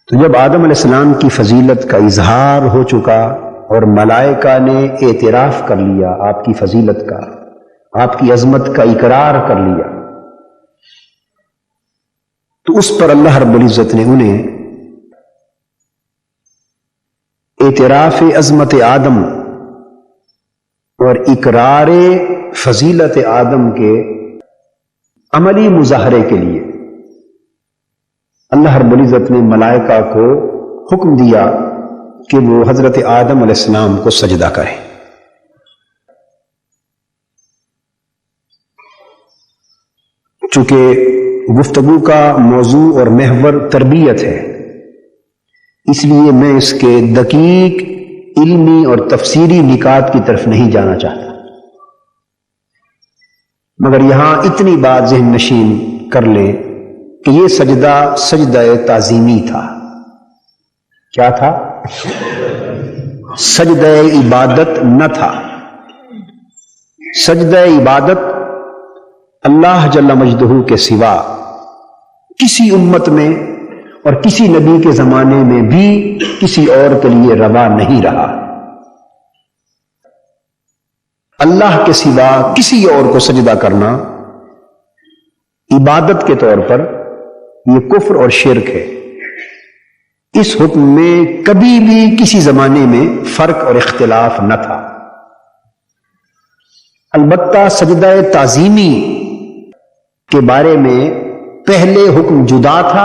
تو جب آدم علیہ السلام کی فضیلت کا اظہار ہو چکا اور ملائکہ نے اعتراف کر لیا آپ کی فضیلت کا، آپ کی عظمت کا اقرار کر لیا، تو اس پر اللہ رب العزت نے انہیں اعتراف عظمت آدم اور اقرار فضیلت آدم کے عملی مظاہرے کے لیے اللہ رب العزت نے ملائکہ کو حکم دیا کہ وہ حضرت آدم علیہ السلام کو سجدہ کریں۔ چونکہ گفتگو کا موضوع اور محور تربیت ہے، اس لیے میں اس کے دقیق علمی اور تفسیری نکات کی طرف نہیں جانا چاہتا، مگر یہاں اتنی بات ذہن نشین کر لیں کہ یہ سجدہ سجدہ تعظیمی تھا۔ کیا تھا؟ سجدہ عبادت نہ تھا۔ سجدہ عبادت اللہ جل مجدہ کے سوا کسی امت میں اور کسی نبی کے زمانے میں بھی کسی اور کے لیے روا نہیں رہا۔ اللہ کے سوا کسی اور کو سجدہ کرنا عبادت کے طور پر یہ کفر اور شرک ہے۔ اس حکم میں کبھی بھی کسی زمانے میں فرق اور اختلاف نہ تھا۔ البتہ سجدہ تعظیمی کے بارے میں پہلے حکم جدا تھا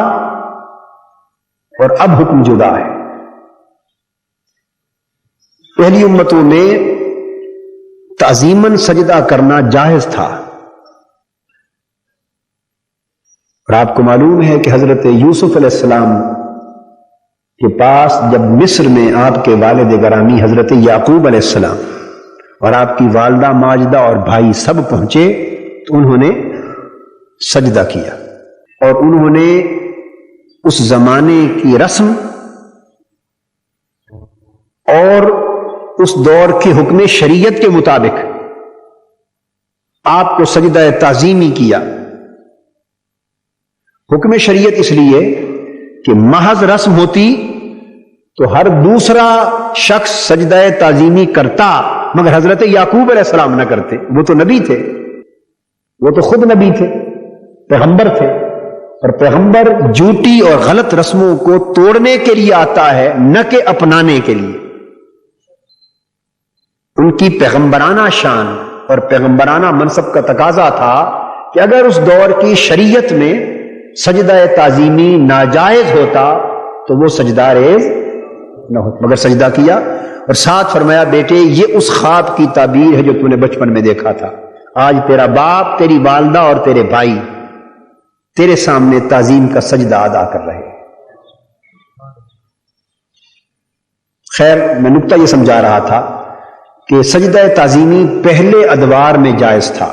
اور اب حکم جدا ہے۔ پہلی امتوں میں تعظیماً سجدہ کرنا جائز تھا، اور آپ کو معلوم ہے کہ حضرت یوسف علیہ السلام کے پاس جب مصر میں آپ کے والد گرامی حضرت یعقوب علیہ السلام اور آپ کی والدہ ماجدہ اور بھائی سب پہنچے تو انہوں نے سجدہ کیا، اور انہوں نے اس زمانے کی رسم اور اس دور کے حکم شریعت کے مطابق آپ کو سجدہ تعظیمی کیا۔ حکم شریعت اس لیے کہ محض رسم ہوتی تو ہر دوسرا شخص سجدہ تعظیمی کرتا، مگر حضرت یعقوب علیہ السلام نہ کرتے۔ وہ تو نبی تھے، وہ تو خود نبی تھے، پیغمبر تھے، اور پیغمبر جھوٹی اور غلط رسموں کو توڑنے کے لیے آتا ہے، نہ کہ اپنانے کے لیے۔ ان کی پیغمبرانہ شان اور پیغمبرانہ منصب کا تقاضا تھا کہ اگر اس دور کی شریعت میں سجدہ تعظیمی ناجائز ہوتا تو وہ سجدہ ریز نہ ہوتا، مگر سجدہ کیا، اور ساتھ فرمایا بیٹے یہ اس خواب کی تعبیر ہے جو تو نے بچپن میں دیکھا تھا۔ آج تیرا باپ، تیری والدہ اور تیرے بھائی تیرے سامنے تعظیم کا سجدہ ادا کر رہے ہیں۔ خیر، میں نکتہ یہ سمجھا رہا تھا کہ سجدہ تعظیمی پہلے ادوار میں جائز تھا،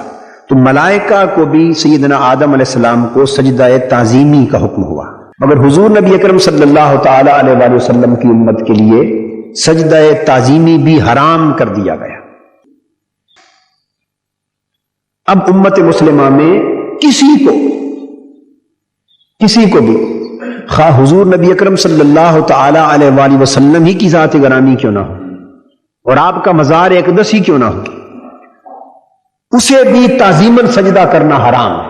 تو ملائکہ کو بھی سیدنا آدم علیہ السلام کو سجدہ تعظیمی کا حکم ہوا، مگر حضور نبی اکرم صلی اللہ تعالی علیہ وآلہ وسلم کی امت کے لیے سجدہ تعظیمی بھی حرام کر دیا گیا۔ اب امت مسلمہ میں کسی کو بھی خواہ حضور نبی اکرم صلی اللہ تعالی علیہ وآلہ وسلم ہی کی ذات گرامی کیوں نہ ہو اور آپ کا مزار اقدس ہی کیوں نہ ہو، اسے بھی تعظیماً سجدہ کرنا حرام ہے۔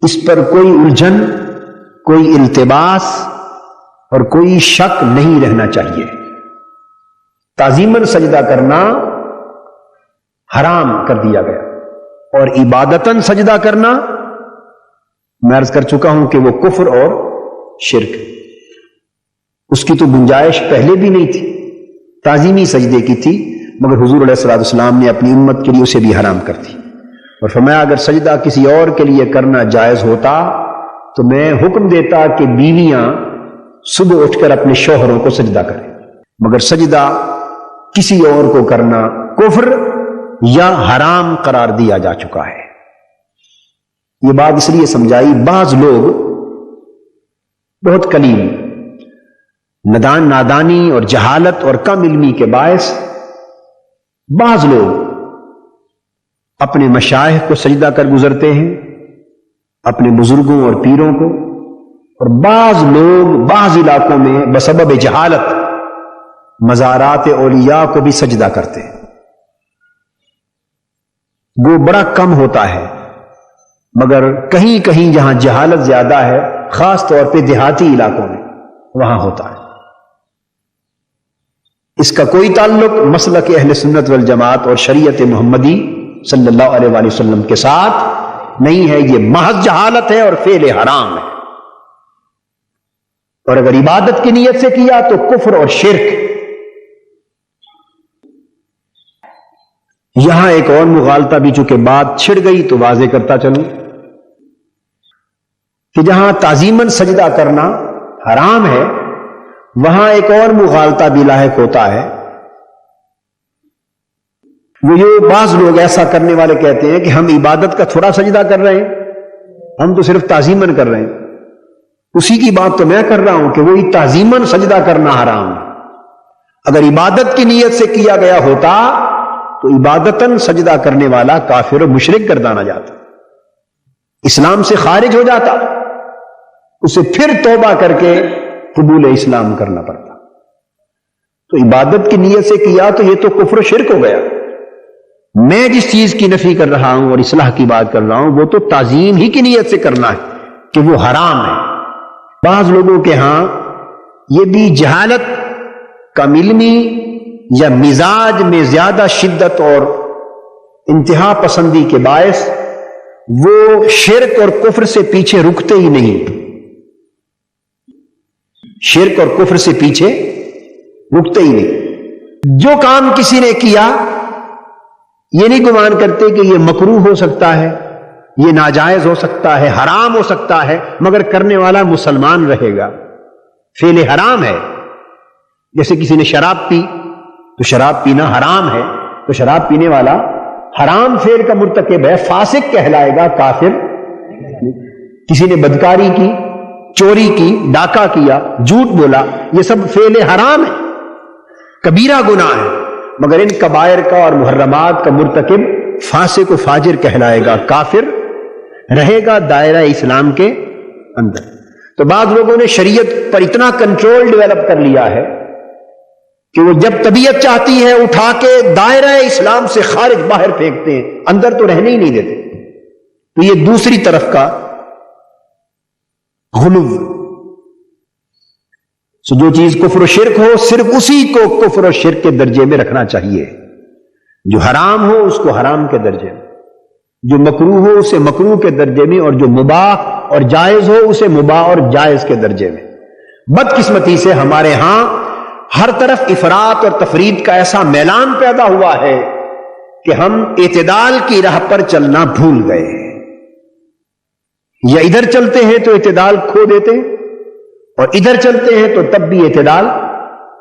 اس پر کوئی الجھن، کوئی التباس اور کوئی شک نہیں رہنا چاہیے۔ تعظیماً سجدہ کرنا حرام کر دیا گیا، اور عبادتاً سجدہ کرنا میں عرض کر چکا ہوں کہ وہ کفر اور شرک، اس کی تو گنجائش پہلے بھی نہیں تھی، تعظیمی سجدے کی تھی، مگر حضور علیہ الصلوۃ والسلام نے اپنی امت کے لیے اسے بھی حرام کر دی، اور فرمایا اگر سجدہ کسی اور کے لیے کرنا جائز ہوتا تو میں حکم دیتا کہ بیویاں صبح اٹھ کر اپنے شوہروں کو سجدہ کریں، مگر سجدہ کسی اور کو کرنا کفر یا حرام قرار دیا جا چکا ہے۔ یہ بات اس لیے سمجھائی، بعض لوگ بہت کلیم نادانی اور جہالت اور کم علمی کے باعث بعض لوگ اپنے مشائخ کو سجدہ کر گزرتے ہیں، اپنے بزرگوں اور پیروں کو، اور بعض لوگ بعض علاقوں میں بسبب جہالت مزارات اولیاء کو بھی سجدہ کرتے ہیں. وہ بڑا کم ہوتا ہے، مگر کہیں کہیں جہاں جہالت زیادہ ہے، خاص طور پہ دیہاتی علاقوں میں، وہاں ہوتا ہے. اس کا کوئی تعلق مسلک اہل سنت والجماعت اور شریعت محمدی صلی اللہ علیہ وآلہ وسلم کے ساتھ نہیں ہے. یہ محض جہالت ہے اور فعل حرام ہے. اور اگر عبادت کی نیت سے کیا تو کفر اور شرک. یہاں ایک اور مغالطہ بھی، چونکہ بات چھڑ گئی تو واضح کرتا چلوں کہ جہاں تعظیماً سجدہ کرنا حرام ہے، وہاں ایک اور مغالطہ بھی لاحق ہوتا ہے. وہ یہ بعض لوگ ایسا کرنے والے کہتے ہیں کہ ہم عبادت کا تھوڑا سجدہ کر رہے ہیں، ہم تو صرف تعظیماً کر رہے ہیں. اسی کی بات تو میں کر رہا ہوں کہ وہی تعظیماً سجدہ کرنا حرام ہے. اگر عبادت کی نیت سے کیا گیا ہوتا تو عبادتاً سجدہ کرنے والا کافر و مشرک گردانا جاتا، اسلام سے خارج ہو جاتا، اسے پھر توبہ کر کے قبول اسلام کرنا پڑتا. تو عبادت کی نیت سے کیا تو یہ تو کفر و شرک ہو گیا. میں جس چیز کی نفی کر رہا ہوں اور اصلاح کی بات کر رہا ہوں وہ تو تعظیم ہی کی نیت سے کرنا ہے کہ وہ حرام ہے. بعض لوگوں کے ہاں یہ بھی جہالت، کم علمی یا مزاج میں زیادہ شدت اور انتہا پسندی کے باعث وہ شرک اور کفر سے پیچھے رکتے ہی نہیں. شرک اور کفر سے پیچھے رکتے ہی نہیں. جو کام کسی نے کیا یہ نہیں گمان کرتے کہ یہ مکروہ ہو سکتا ہے، یہ ناجائز ہو سکتا ہے، حرام ہو سکتا ہے، مگر کرنے والا مسلمان رہے گا. فعل حرام ہے. جیسے کسی نے شراب پی تو شراب پینا حرام ہے، تو شراب پینے والا حرام فعل کا مرتکب ہے، فاسق کہلائے گا، کافر. کسی نے بدکاری کی، چوری کی، ڈاکہ کیا، جھوٹ بولا، یہ سب فعل حرام ہے، کبیرہ گناہ ہے، مگر ان کبائر کا اور محرمات کا مرتکب فاسق و فاجر کہلائے گا، کافر رہے گا دائرہ اسلام کے اندر. تو بعض لوگوں نے شریعت پر اتنا کنٹرول ڈیولپ کر لیا ہے کہ وہ جب طبیعت چاہتی ہے اٹھا کے دائرہ اسلام سے خارج باہر پھینکتے ہیں، اندر تو رہنے ہی نہیں دیتے. تو یہ دوسری طرف کا غلو. سو جو چیز کفر و شرک ہو صرف اسی کو کفر و شرک کے درجے میں رکھنا چاہیے. جو حرام ہو اس کو حرام کے درجے میں، جو مکروہ ہو اسے مکروہ کے درجے میں، اور جو مباح اور جائز ہو اسے مباح اور جائز کے درجے میں. بدقسمتی سے ہمارے ہاں ہر طرف افراط اور تفرید کا ایسا میلان پیدا ہوا ہے کہ ہم اعتدال کی راہ پر چلنا بھول گئے. یا ادھر چلتے ہیں تو اعتدال کھو دیتے ہیں، اور ادھر چلتے ہیں تو تب بھی اعتدال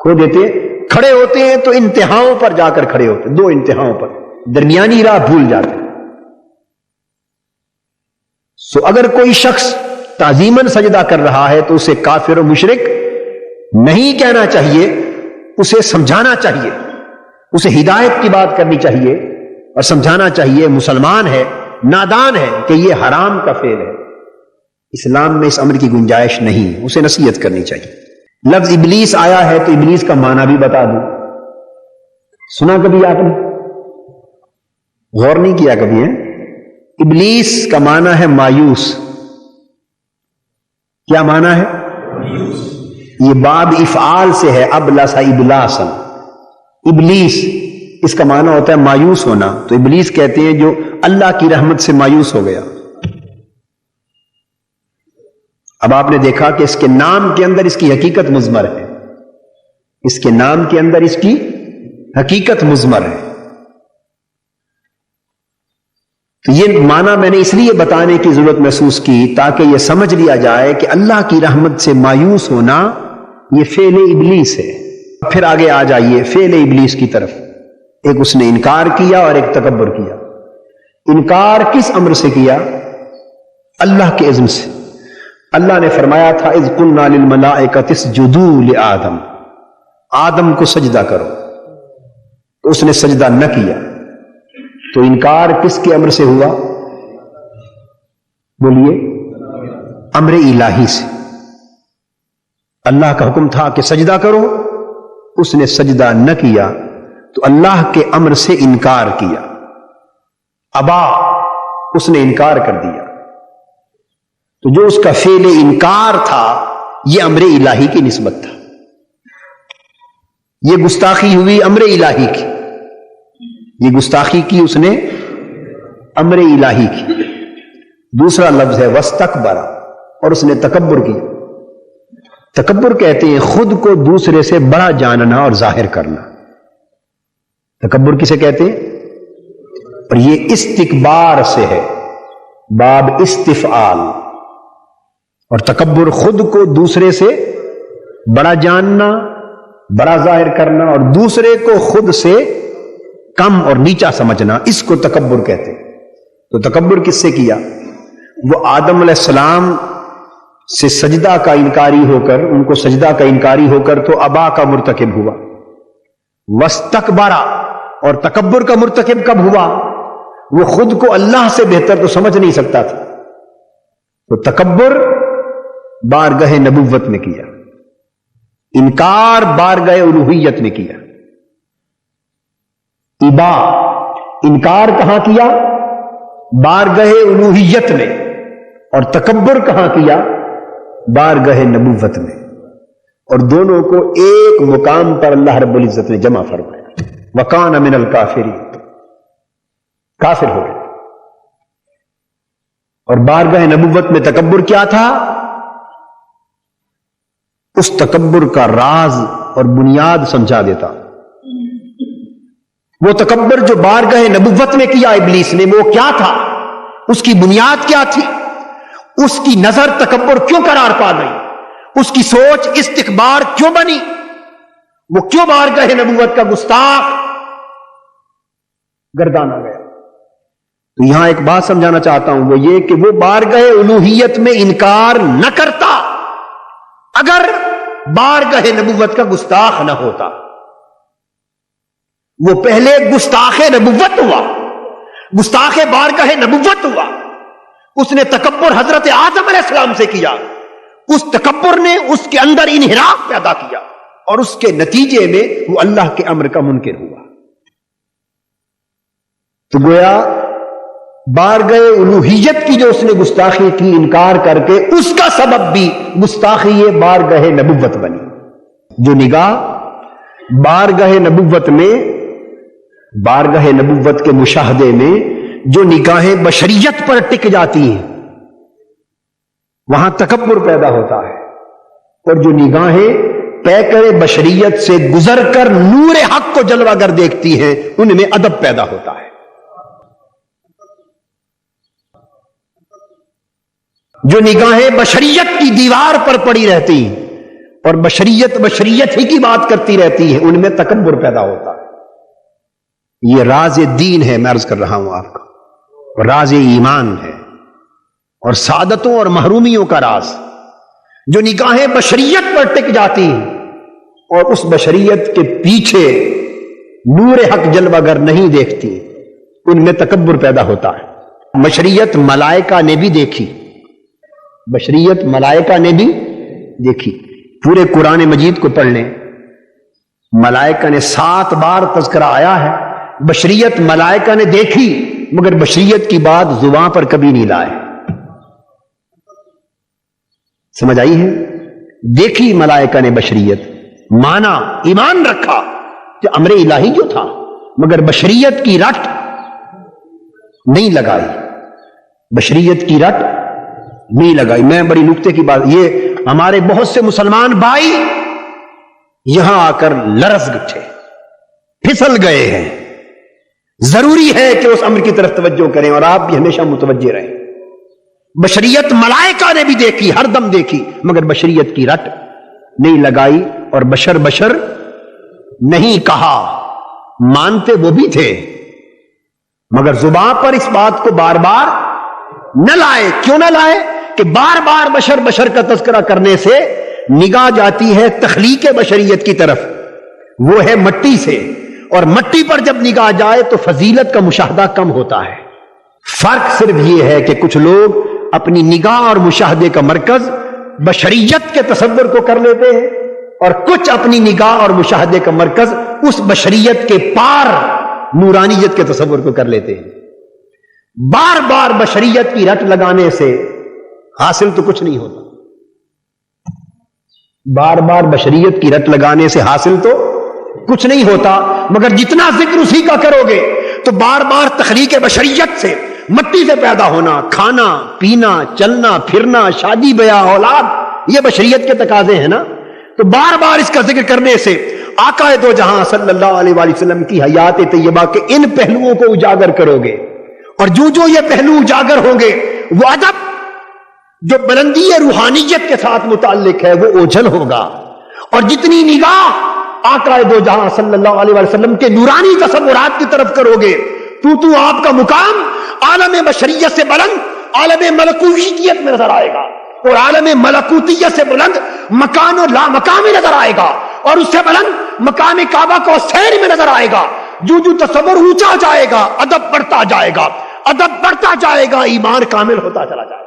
کھو دیتے ہیں. کھڑے ہوتے ہیں تو انتہاؤں پر جا کر کھڑے ہوتے ہیں، دو انتہاؤں پر، درمیانی راہ بھول جاتے ہیں. سو اگر کوئی شخص تعظیماً سجدہ کر رہا ہے تو اسے کافر و مشرک نہیں کہنا چاہیے، اسے سمجھانا چاہیے، اسے ہدایت کی بات کرنی چاہیے اور سمجھانا چاہیے مسلمان ہے، نادان ہے کہ یہ حرام کا فعل ہے، اسلام میں اس امر کی گنجائش نہیں، اسے نصیحت کرنی چاہیے. لفظ ابلیس آیا ہے تو ابلیس کا معنی بھی بتا دوں. سنا کبھی آپ نے؟ غور نہیں کیا کبھی؟ ابلیس کا معنی ہے مایوس. کیا معنی ہے؟ یہ باب افعال سے ہے، ابلس ابلاسا. ابلیس اس کا معنی ہوتا ہے مایوس ہونا. تو ابلیس کہتے ہیں جو اللہ کی رحمت سے مایوس ہو گیا. اب آپ نے دیکھا کہ اس کے نام کے اندر اس کی حقیقت مضمر ہے، اس کے نام کے اندر اس کی حقیقت مضمر ہے. تو یہ معنی میں نے اس لیے بتانے کی ضرورت محسوس کی تاکہ یہ سمجھ لیا جائے کہ اللہ کی رحمت سے مایوس ہونا یہ فعل ابلیس ہے. پھر آگے آ جائیے فعل ابلیس کی طرف. ایک اس نے انکار کیا اور ایک تکبر کیا. انکار کس امر سے کیا؟ اللہ کے اذن سے. اللہ نے فرمایا تھا اذ قلنا للملائکۃ اسجدوا لآدم، آدم کو سجدہ کرو، تو اس نے سجدہ نہ کیا. تو انکار کس کے امر سے ہوا؟ بولیے، امر الہی سے. اللہ کا حکم تھا کہ سجدہ کرو، اس نے سجدہ نہ کیا تو اللہ کے امر سے انکار کیا، ابا، اس نے انکار کر دیا۔ تو جو اس کا فعل انکار تھا یہ امر الہی کی نسبت تھا، یہ گستاخی ہوئی امر الہی کی، یہ گستاخی کی اس نے امر الہی کی۔ دوسرا لفظ ہے وستکبر، اور اس نے تکبر کیا۔ تکبر کہتے ہیں خود کو دوسرے سے بڑا جاننا اور ظاہر کرنا، تکبر کسے کہتے ہیں؟ اور یہ استکبار سے ہے، باب استفعال، اور تکبر خود کو دوسرے سے بڑا جاننا، بڑا ظاہر کرنا، اور دوسرے کو خود سے کم اور نیچا سمجھنا، اس کو تکبر کہتے ہیں۔ تو تکبر کس سے کیا؟ وہ آدم علیہ السلام سے سجدہ کا انکاری ہو کر، ان کو سجدہ کا انکاری ہو کر تو ابا کا مرتکب ہوا۔ وستکبرا، اور تکبر کا مرتکب کب ہوا؟ وہ خود کو اللہ سے بہتر تو سمجھ نہیں سکتا تھا، تو تکبر بارگاہ نبوت میں کیا، انکار بارگاہ الوہیت میں کیا۔ ابا، انکار کہاں کیا؟ بارگاہ الوہیت میں، اور تکبر کہاں کیا؟ بارگاہ نبوت میں، اور دونوں کو ایک مقام پر اللہ رب العزت نے جمع فرمایا۔ وَكَانَ مِنَ الْكَافِرِينَ، کافر ہو گئے۔ اور بارگاہ نبوت میں تکبر کیا تھا؟ اس تکبر کا راز اور بنیاد سمجھا دیتا۔ وہ تکبر جو بارگاہ نبوت میں کیا ابلیس نے، وہ کیا تھا؟ اس کی بنیاد کیا تھی؟ اس کی نظر تکبر کیوں قرار پا گئی؟ اس کی سوچ استکبار کیوں بنی؟ وہ کیوں بارگاہ نبوت کا گستاخ گردانا گیا؟ تو یہاں ایک بات سمجھانا چاہتا ہوں، وہ یہ کہ وہ بارگاہ الوہیت میں انکار نہ کرتا اگر بارگاہ نبوت کا گستاخ نہ ہوتا۔ وہ پہلے گستاخ نبوت ہوا، گستاخ بارگاہ نبوت ہوا۔ اس نے تکبر حضرت آدم علیہ السلام سے کیا، اس تکبر نے اس کے اندر انحراف پیدا کیا، اور اس کے نتیجے میں وہ اللہ کے امر کا منکر ہوا۔ تو گویا بارگاہ الوہیت کی جو اس نے گستاخی کی انکار کر کے، اس کا سبب بھی گستاخی بارگاہ نبوت بنی۔ جو نگاہ بارگاہ نبوت میں، بارگاہ نبوت کے مشاہدے میں جو نگاہیں بشریت پر ٹک جاتی ہیں، وہاں تکبر پیدا ہوتا ہے، اور جو نگاہیں پیکر بشریت سے گزر کر نور حق کو جلوہ گر دیکھتی ہیں، ان میں ادب پیدا ہوتا ہے۔ جو نگاہیں بشریت کی دیوار پر پڑی رہتی ہیں اور بشریت ہی کی بات کرتی رہتی ہے، ان میں تکبر پیدا ہوتا ہے۔ یہ راز دین ہے، میں عرض کر رہا ہوں آپ کو، راز ایمان ہے، اور سعادتوں اور محرومیوں کا راز۔ جو نگاہیں بشریت پر ٹک جاتی ہیں اور اس بشریت کے پیچھے نور حق جلوہ گر نہیں دیکھتی، ان میں تکبر پیدا ہوتا ہے۔ بشریت ملائکہ نے بھی دیکھی، بشریت ملائکہ نے بھی دیکھی۔ پورے قرآن مجید کو پڑھ لیں، ملائکہ نے 7 بار تذکرہ آیا ہے، بشریت ملائکہ نے دیکھی، مگر بشریت کی بات زبان پر کبھی نہیں لائے۔ سمجھ آئی ہے؟ دیکھی ملائکہ نے بشریت، مانا ایمان رکھا کہ امر الہی جو تھا، مگر بشریت کی رٹ نہیں لگائی، بشریت کی رٹ نہیں لگائی۔ میں بڑی نکتے کی بات، یہ ہمارے بہت سے مسلمان بھائی یہاں آ کر لرز گئے، پھسل گئے ہیں۔ ضروری ہے کہ اس امر کی طرف توجہ کریں، اور آپ بھی ہمیشہ متوجہ رہیں۔ بشریت ملائکہ نے بھی دیکھی، ہر دم دیکھی، مگر بشریت کی رٹ نہیں لگائی، اور بشر نہیں کہا۔ مانتے وہ بھی تھے، مگر زبان پر اس بات کو بار بار نہ لائے۔ کیوں نہ لائے؟ کہ بار بار بشر کا تذکرہ کرنے سے نگاہ جاتی ہے تخلیق بشریت کی طرف، وہ ہے مٹی سے، اور مٹی پر جب نگاہ جائے تو فضیلت کا مشاہدہ کم ہوتا ہے۔ فرق صرف یہ ہے کہ کچھ لوگ اپنی نگاہ اور مشاہدے کا مرکز بشریت کے تصور کو کر لیتے ہیں اور کچھ اپنی نگاہ اور مشاہدے کا مرکز اس بشریت کے پار نورانیت کے تصور کو کر لیتے ہیں. بار بار بشریت کی رٹ لگانے سے حاصل تو کچھ نہیں ہوتا. بار بار بشریت کی رٹ لگانے سے حاصل تو کچھ نہیں ہوتا، مگر جتنا ذکر اسی کا کرو گے تو بار بار تخلیق بشریت سے، مٹی سے پیدا ہونا، کھانا پینا، چلنا پھرنا، شادی بیاہ، اولاد، یہ بشریت کے تقاضے ہیں نا. تو بار بار اس کا ذکر کرنے سے آقا دو جہاں صلی اللہ علیہ وآلہ وسلم کی حیات طیبہ کے ان پہلوؤں کو اجاگر کرو گے، اور جو جو یہ پہلو اجاگر ہوں گے وہ ادب جو بلندی روحانیت کے ساتھ متعلق ہے وہ اوجھل ہوگا. اور جتنی نگاہ آقا دو جہاں صلی اللہ علیہ وآلہ وسلم کے نورانی تصورات کی طرف کرو گے تو آپ کا مقام عالم بشریت سے بلند عالم ملکوتیت میں نظر آئے گا، اور عالم ملکوتیت سے بلند مکان و لا مقام میں نظر آئے گا، اور اس سے بلند مقام کعبہ کو سیر میں نظر آئے گا. جو جو تصور اونچا جائے گا ادب بڑھتا جائے گا، ادب بڑھتا جائے گا، ایمان کامل ہوتا چلا جائے گا.